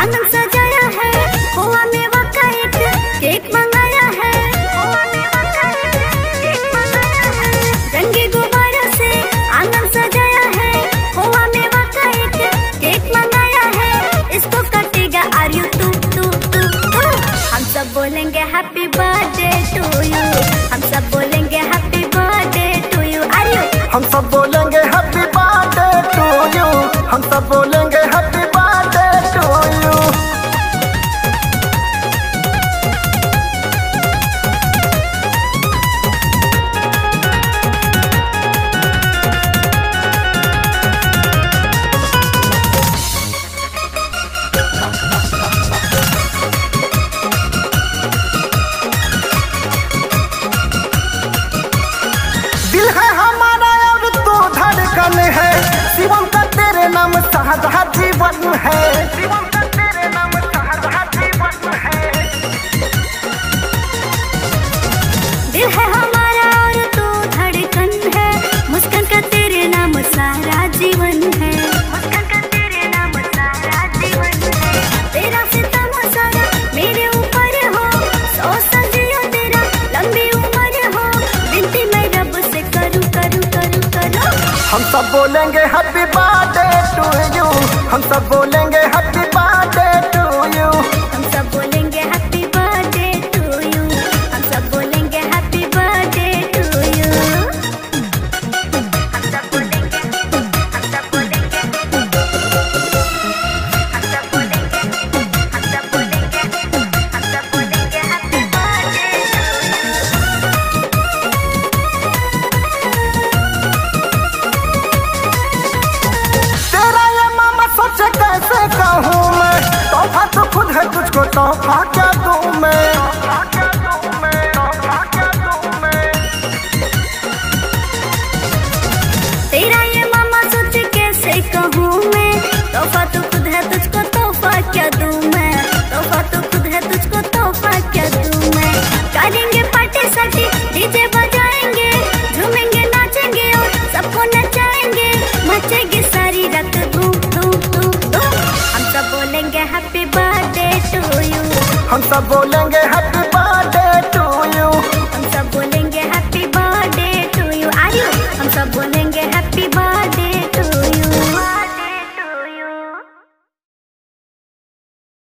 आंगन सजाया है, खोआ मेवा का एक केक मंगाया है, रंगी गुब्बारों से आंगन सजाया है, खोआ मेवा का एक केक मंगाया है, इसको कटेगा आर यू तू तू तू तू। हम सब बोलेंगे हैप्पी बर्थडे टू यू, हम सब बोलेंगे happy birthday to you, are you? हम सब बोलेंगे हैप्पी बर्थडे टू यू, हम सब बोलेंगे हैप्पी बर्थडे टू यू। दिल है हमारा और तू धड़कन है, शिवम का तेरे नाम शाहजहा जीवन है, शिवम का तेरे नाम शाहजहा जीवन है। दिल है हमारा और तू धड़कन है, मुस्कान का तेरे नाम सारा जीवन है, मुस्कान का तेरे नाम सारा जीवन है। तेरा सितम सारा मेरे ऊपर हो, सौ सजियो तेरा लंबी उम्र हो, विनती मैं रब से करूं करूं करूं करूं। हम सब बोलेंगे हैप्पी बर्थडे टू यू, हम सब बोलेंगे हैप्पी बर्थडे टू यू, हम सब बोलेंगे हैप्पी बर्थडे टू यू, हम सब बोलेंगे हैप्पी बर्थडे टू यू, हम सब बोलेंगे, हम सब बोलेंगे, हम सब बोलेंगे, हम सब बोलेंगे, हम सब बोलेंगे हैप्पी बर्थडे तेरा ये मामा सोचे कैसे कहूँ मैं, तोहफा तो खुद है तुझको तोहफा क्या दूँ मैं, तोहफा क्या दूँ मैं, तोहफा क्या दूँ मैं। तेरा ये मामा सोच कैसे कहूँ मैं, तोहफा तो खुद है तुझको तोहफा क्या दूँ मैं, तोहफा तो खुद है तुझको तोहफा क्या दूँ मैं। करेंगे पार्टी सार्टी डीजे बजाएंगे, झूमेंगे नाचेंगे और सबको नचाएंगे, मचेगी सारी रात धूम धूम धूम धूम। हम सब बोलेंगे हैप्पी बर्थडे टू यू, हम सब बोलेंगे हैप्पी